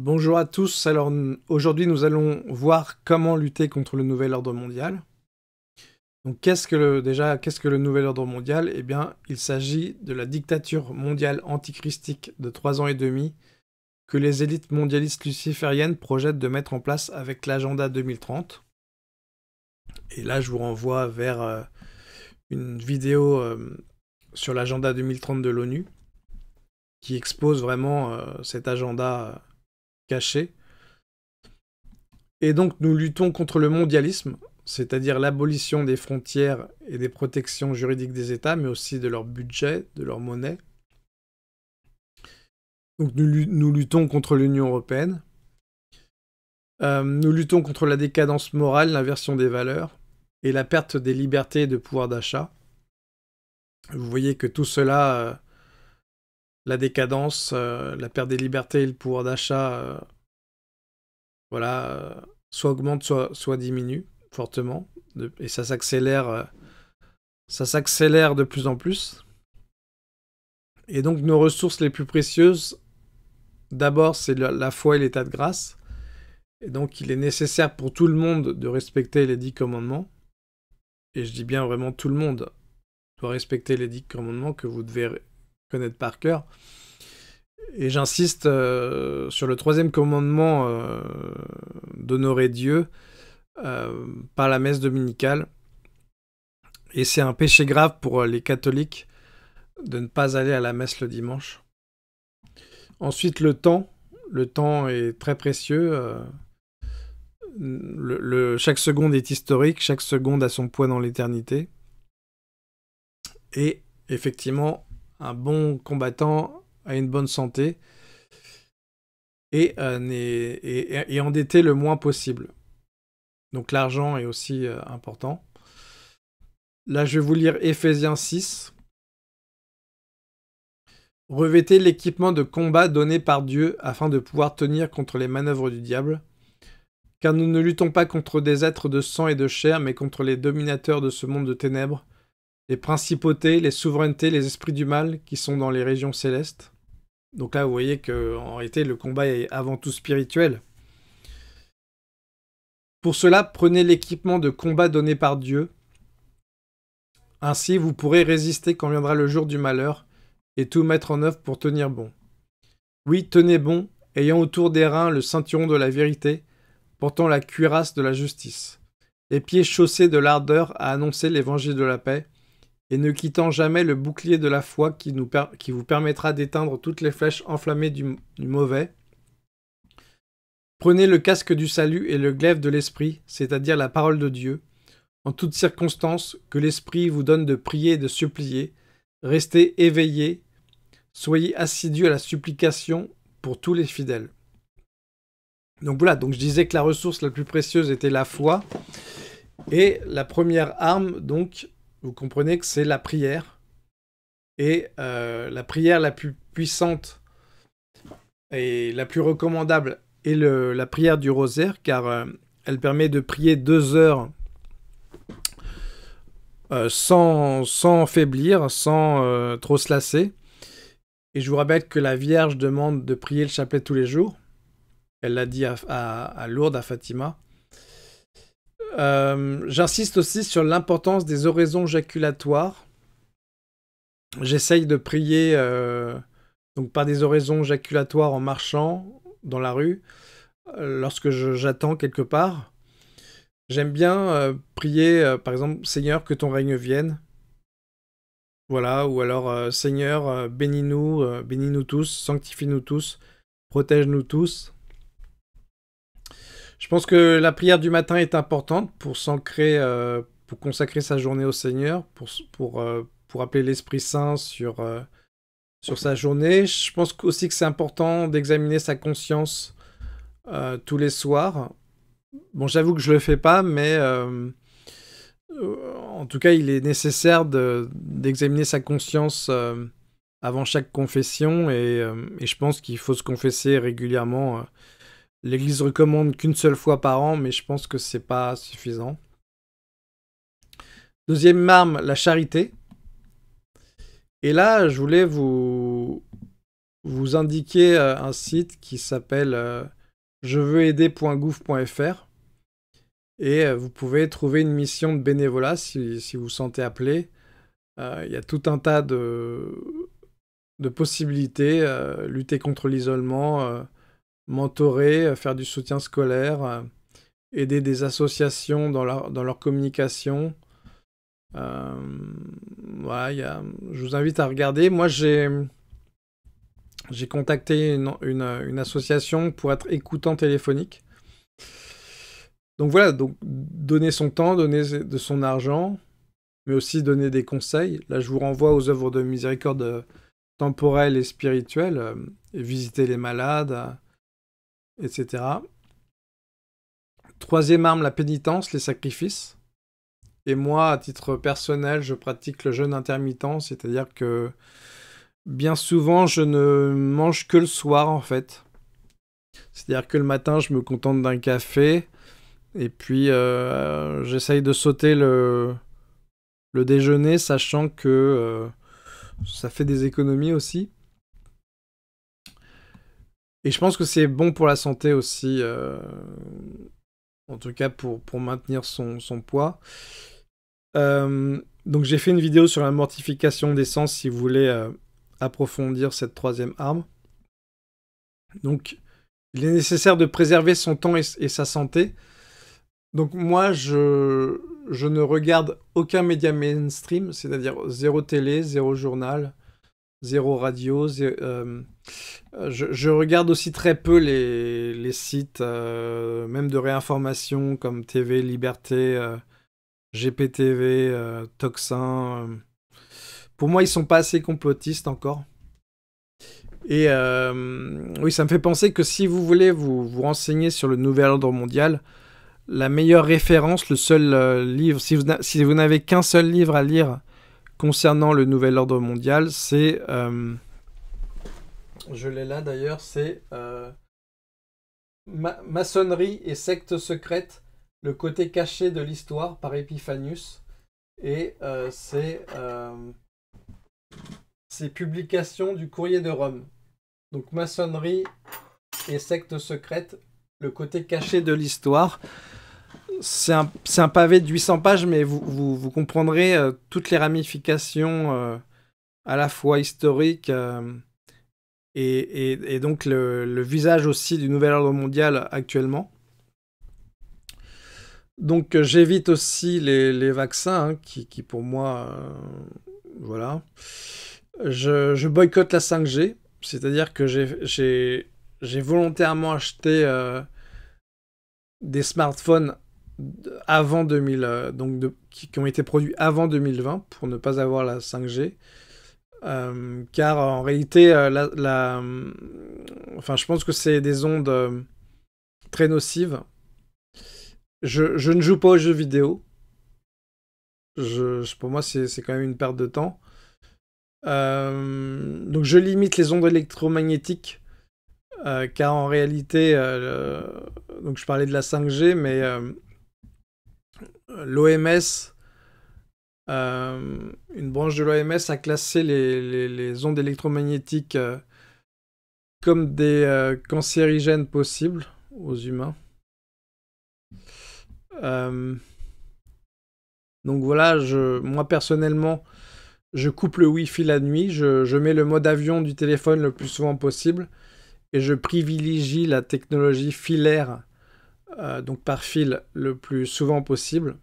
Bonjour à tous. Alors aujourd'hui, nous allons voir comment lutter contre le nouvel ordre mondial. Donc qu'est-ce que le nouvel ordre mondial? Eh bien, il s'agit de la dictature mondiale antichristique de 3 ans et demi que les élites mondialistes lucifériennes projettent de mettre en place avec l'agenda 2030. Et là, je vous renvoie vers une vidéo sur l'agenda 2030 de l'ONU qui expose vraiment cet agenda caché. Et donc nous luttons contre le mondialisme, c'est-à-dire l'abolition des frontières et des protections juridiques des États, mais aussi de leur budget, de leur monnaie. Donc nous luttons contre l'Union européenne. Nous luttons contre la décadence morale, l'inversion des valeurs et la perte des libertés et de pouvoir d'achat. Vous voyez que tout cela, la décadence, la perte des libertés et le pouvoir d'achat, voilà, soit augmente, soit diminue fortement. Et ça s'accélère de plus en plus. Et donc nos ressources les plus précieuses, d'abord c'est la foi et l'état de grâce. Et donc il est nécessaire pour tout le monde de respecter les 10 commandements. Et je dis bien vraiment tout le monde doit respecter les 10 commandements que vous devez connaître par cœur. Et j'insiste sur le troisième commandement d'honorer Dieu par la messe dominicale. Et c'est un péché grave pour les catholiques de ne pas aller à la messe le dimanche. Ensuite, le temps. Le temps est très précieux. Chaque seconde est historique, chaque seconde a son poids dans l'éternité. Et effectivement, un bon combattant a une bonne santé et est endetté le moins possible. Donc l'argent est aussi important. Là, je vais vous lire Éphésiens 6. Revêtez l'équipement de combat donné par Dieu afin de pouvoir tenir contre les manœuvres du diable. Car nous ne luttons pas contre des êtres de sang et de chair, mais contre les dominateurs de ce monde de ténèbres, les principautés, les souverainetés, les esprits du mal qui sont dans les régions célestes. Donc là, vous voyez qu'en réalité, le combat est avant tout spirituel. Pour cela, prenez l'équipement de combat donné par Dieu. Ainsi, vous pourrez résister quand viendra le jour du malheur et tout mettre en œuvre pour tenir bon. Oui, tenez bon, ayant autour des reins le ceinturon de la vérité, portant la cuirasse de la justice, les pieds chaussés de l'ardeur à annoncer l'évangile de la paix, et ne quittant jamais le bouclier de la foi qui vous permettra d'éteindre toutes les flèches enflammées du mauvais. Prenez le casque du salut et le glaive de l'esprit, c'est-à-dire la parole de Dieu. En toutes circonstances, que l'esprit vous donne de prier et de supplier. Restez éveillés, soyez assidus à la supplication pour tous les fidèles. Donc voilà, donc je disais que la ressource la plus précieuse était la foi. Et la première arme, donc, vous comprenez que c'est la prière. Et la prière la plus puissante et la plus recommandable est la prière du rosaire, car elle permet de prier 2 heures sans faiblir, sans trop se lasser. Et je vous rappelle que la Vierge demande de prier le chapelet tous les jours. Elle l'a dit à Lourdes, à Fatima. J'insiste aussi sur l'importance des oraisons jaculatoires. J'essaye de prier donc par des oraisons jaculatoires en marchant dans la rue, lorsque j'attends quelque part. J'aime bien prier, par exemple, Seigneur, que ton règne vienne. Voilà, ou alors Seigneur, bénis-nous tous, sanctifie-nous tous, protège-nous tous. Je pense que la prière du matin est importante pour consacrer sa journée au Seigneur, pour appeler l'Esprit Saint sur sa journée. Je pense aussi que c'est important d'examiner sa conscience tous les soirs. Bon, j'avoue que je le fais pas, mais en tout cas, il est nécessaire d'examiner sa conscience avant chaque confession, et je pense qu'il faut se confesser régulièrement. L'Église recommande qu'une seule fois par an, mais je pense que c'est pas suffisant. Deuxième arme, la charité. Et là, je voulais vous vous indiquez un site qui s'appelle jeveuxaider.gouv.fr et vous pouvez trouver une mission de bénévolat si vous sentez appelé. Il y a tout un tas de possibilités, lutter contre l'isolement, mentorer, faire du soutien scolaire, aider des associations dans leur communication. Voilà, je vous invite à regarder. Moi, j'ai contacté une association pour être écoutant téléphonique. Donc voilà, donc donner son temps, donner de son argent, mais aussi donner des conseils. Là, je vous renvoie aux œuvres de miséricorde temporelle et spirituelle, et visiter les malades, etc. Troisième arme, la pénitence, les sacrifices. Et moi, à titre personnel, je pratique le jeûne intermittent, c'est-à-dire que bien souvent, je ne mange que le soir, en fait. C'est-à-dire que le matin, je me contente d'un café, et puis j'essaye de sauter le déjeuner, sachant que ça fait des économies aussi. Et je pense que c'est bon pour la santé aussi, en tout cas pour maintenir son poids. Donc j'ai fait une vidéo sur la mortification des sens si vous voulez approfondir cette troisième arme. Donc il est nécessaire de préserver son temps et sa santé. Donc moi je ne regarde aucun média mainstream, c'est-à-dire zéro télé, zéro journal, zéro radio. Je regarde aussi très peu les sites, même de réinformation comme TV Liberté, GPTV, Toxin. Pour moi, ils sont pas assez complotistes encore. Et oui, ça me fait penser que si vous voulez vous renseigner sur le nouvel ordre mondial, la meilleure référence, le seul livre, si vous n'avez qu'un seul livre à lire concernant le nouvel ordre mondial, c'est... je l'ai là d'ailleurs, c'est Maçonnerie et secte secrète, le côté caché de l'histoire par Epiphanius. Et c'est publication du Courrier de Rome. Donc maçonnerie et secte secrète, le côté caché de l'histoire. C'est un pavé de 800 pages, mais vous comprendrez toutes les ramifications à la fois historiques et donc le visage aussi du nouvel ordre mondial actuellement. Donc j'évite aussi les vaccins, hein, qui pour moi, voilà. Je boycotte la 5G, c'est-à-dire que j'ai volontairement acheté des smartphones avant 2000, donc qui ont été produits avant 2020 pour ne pas avoir la 5G. Car en réalité, enfin, je pense que c'est des ondes très nocives. Je ne joue pas aux jeux vidéo. Pour moi, c'est quand même une perte de temps. Donc je limite les ondes électromagnétiques, car en réalité, donc je parlais de la 5G, mais l'OMS, une branche de l'OMS a classé les ondes électromagnétiques comme des cancérigènes possibles aux humains. Donc voilà, moi personnellement, je coupe le Wi-Fi la nuit, je mets le mode avion du téléphone le plus souvent possible et je privilégie la technologie filaire, donc par fil, le plus souvent possible.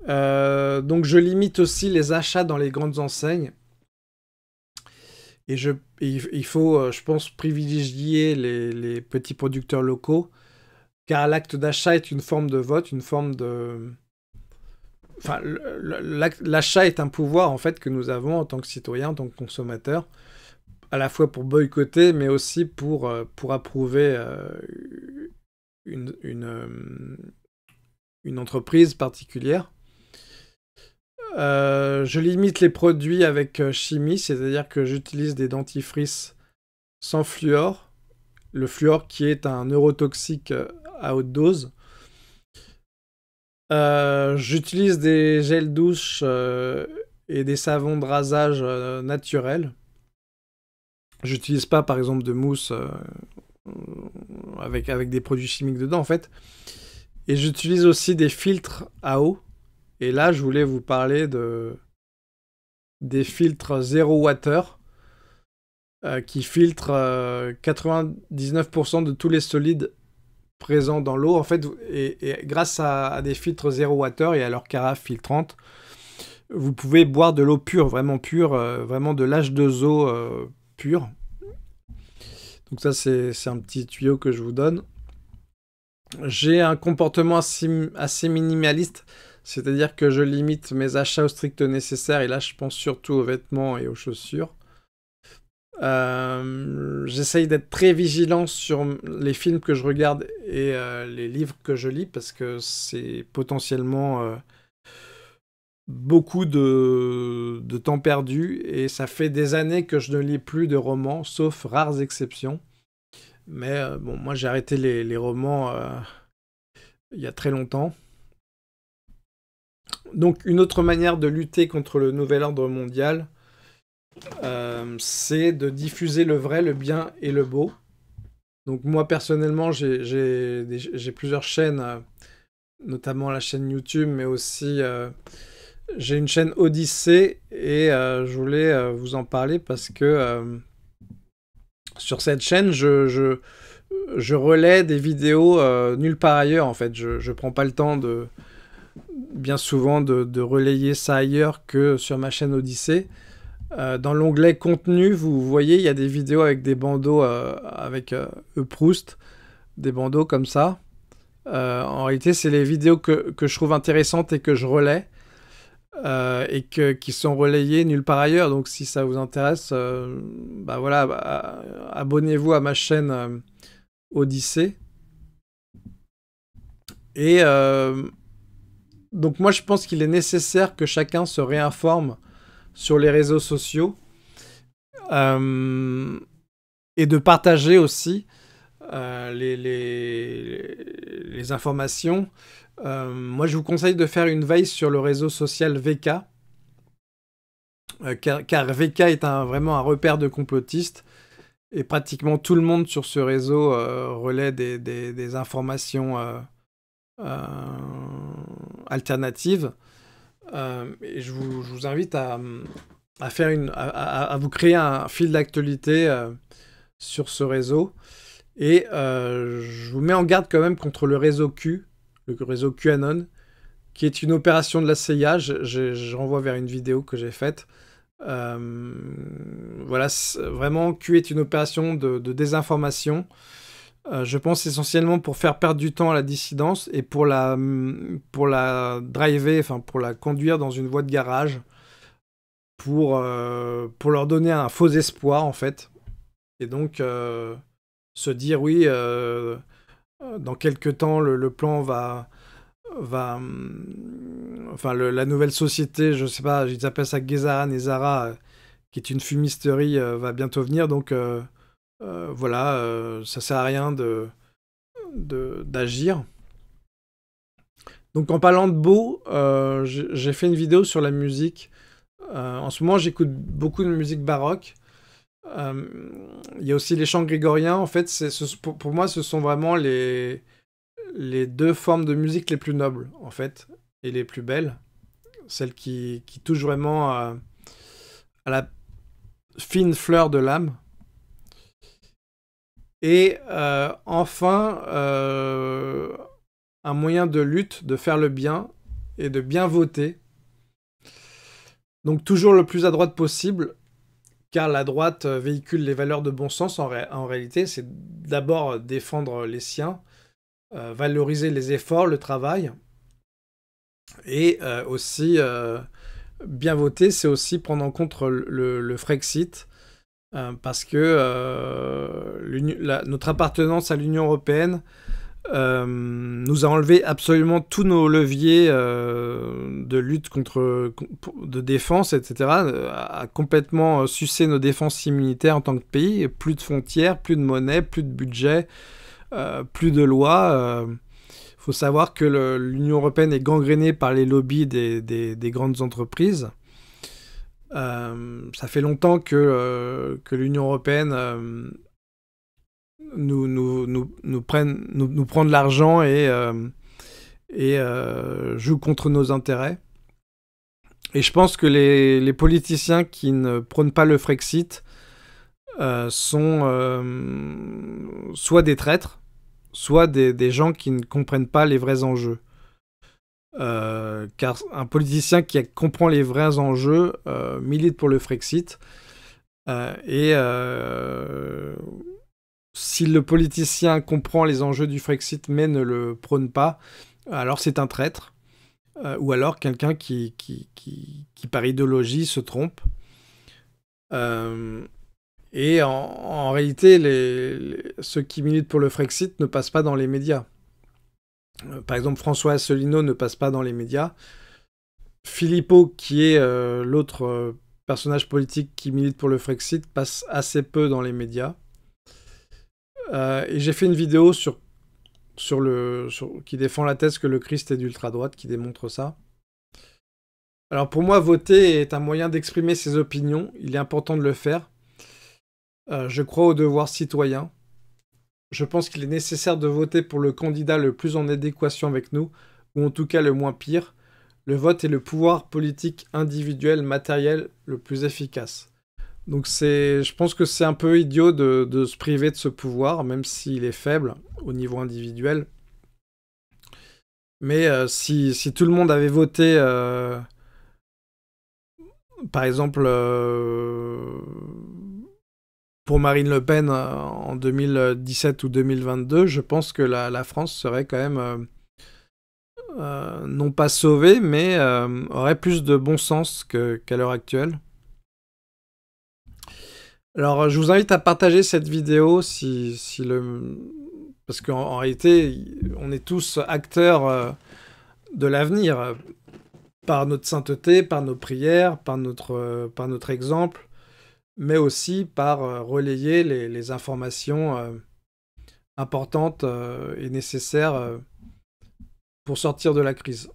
Donc je limite aussi les achats dans les grandes enseignes. Et il faut, je pense, privilégier les petits producteurs locaux, car l'acte d'achat est une forme de vote, une forme de... Enfin, l'achat est un pouvoir, en fait, que nous avons en tant que citoyens, en tant que consommateurs, à la fois pour boycotter, mais aussi pour approuver une entreprise particulière. Je limite les produits avec chimie, c'est-à-dire que j'utilise des dentifrices sans fluor. Le fluor qui est un neurotoxique à haute dose. J'utilise des gels douche et des savons de rasage naturels. J'utilise pas, par exemple, de mousse avec des produits chimiques dedans, en fait. Et j'utilise aussi des filtres à eau. Et là, je voulais vous parler des filtres Zero Water qui filtrent 99% de tous les solides présents dans l'eau. En fait, et grâce à des filtres Zero Water et à leur carafe filtrante, vous pouvez boire de l'eau pure, vraiment de l'H2O pur. Donc ça, c'est un petit tuyau que je vous donne. J'ai un comportement assez minimaliste, c'est-à-dire que je limite mes achats au strict nécessaire, et là je pense surtout aux vêtements et aux chaussures. J'essaye d'être très vigilant sur les films que je regarde et les livres que je lis, parce que c'est potentiellement beaucoup de temps perdu, et ça fait des années que je ne lis plus de romans, sauf rares exceptions. Mais bon, moi j'ai arrêté les romans il y a très longtemps. Donc une autre manière de lutter contre le nouvel ordre mondial, c'est de diffuser le vrai, le bien et le beau. Donc moi personnellement j'ai plusieurs chaînes, notamment la chaîne YouTube, mais aussi j'ai une chaîne Odyssée, et je voulais vous en parler parce que sur cette chaîne je relais des vidéos nulle part ailleurs, en fait. Je prends pas le temps bien souvent de relayer ça ailleurs que sur ma chaîne Odyssée. Dans l'onglet contenu, vous voyez, il y a des vidéos avec des bandeaux avec Proust, des bandeaux comme ça. En réalité, c'est les vidéos que je trouve intéressantes et que je relais, qui sont relayées nulle part ailleurs. Donc si ça vous intéresse, bah voilà, abonnez-vous à ma chaîne Odyssée. Et donc moi je pense qu'il est nécessaire que chacun se réinforme sur les réseaux sociaux, et de partager aussi les informations. Moi je vous conseille de faire une veille sur le réseau social VK, car VK est vraiment un repère de complotistes, et pratiquement tout le monde sur ce réseau relaie des informations alternatives. Et je vous invite à vous créer un fil d'actualité sur ce réseau. Et je vous mets en garde quand même contre le réseau Q, le réseau QAnon, qui est une opération de la CIA. Je renvoie vers une vidéo que j'ai faite. Voilà, vraiment, Q est une opération de désinformation. Je pense essentiellement pour faire perdre du temps à la dissidence et pour la driver, enfin pour la conduire dans une voie de garage, pour leur donner un faux espoir, en fait. Et donc se dire oui, dans quelques temps le plan enfin la nouvelle société, je sais pas, ils appellent ça Gezara Nezara, qui est une fumisterie, va bientôt venir. Donc voilà, ça sert à rien d'agir. Donc en parlant de beau, j'ai fait une vidéo sur la musique. En ce moment, j'écoute beaucoup de musique baroque. Il y a aussi les chants grégoriens. En fait, pour moi, ce sont vraiment les deux formes de musique les plus nobles, en fait, et les plus belles. Celles qui touchent vraiment à la fine fleur de l'âme. Et enfin, un moyen de lutte, de faire le bien et de bien voter. Donc toujours le plus à droite possible, car la droite véhicule les valeurs de bon sens. En réalité, c'est d'abord défendre les siens, valoriser les efforts, le travail, et aussi bien voter, c'est aussi prendre en compte le Frexit, parce que notre appartenance à l'Union européenne nous a enlevé absolument tous nos leviers de lutte de défense, etc. A complètement sucé nos défenses immunitaires en tant que pays. Plus de frontières, plus de monnaie, plus de budget, plus de lois. Faut savoir que l'Union européenne est gangrénée par les lobbies des grandes entreprises. Ça fait longtemps que l'Union européenne nous prend de l'argent et joue contre nos intérêts. Et je pense que les politiciens qui ne prônent pas le Frexit sont soit des traîtres, soit des gens qui ne comprennent pas les vrais enjeux. Car un politicien qui comprend les vrais enjeux milite pour le Frexit. Et si le politicien comprend les enjeux du Frexit mais ne le prône pas, alors c'est un traître. Ou alors quelqu'un qui par idéologie se trompe. Et en réalité, ceux qui militent pour le Frexit ne passent pas dans les médias. Par exemple, François Asselineau ne passe pas dans les médias. Philippot, qui est l'autre personnage politique qui milite pour le Frexit, passe assez peu dans les médias. Et j'ai fait une vidéo qui défend la thèse que le Christ est d'ultra-droite, qui démontre ça. Alors pour moi, voter est un moyen d'exprimer ses opinions. Il est important de le faire. Je crois au devoir citoyen. Je pense qu'il est nécessaire de voter pour le candidat le plus en adéquation avec nous, ou en tout cas le moins pire. Le vote est le pouvoir politique individuel, matériel, le plus efficace. Donc je pense que c'est un peu idiot de se priver de ce pouvoir, même s'il est faible au niveau individuel. Mais si tout le monde avait voté, par exemple, pour Marine Le Pen en 2017 ou 2022, je pense que la France serait quand même, non pas sauvée, mais aurait plus de bon sens qu'à l'heure actuelle. Alors, je vous invite à partager cette vidéo parce qu'en réalité, on est tous acteurs de l'avenir, par notre sainteté, par nos prières, par notre exemple, mais aussi par relayer les informations importantes et nécessaires pour sortir de la crise.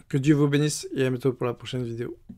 Que Dieu vous bénisse et à bientôt pour la prochaine vidéo.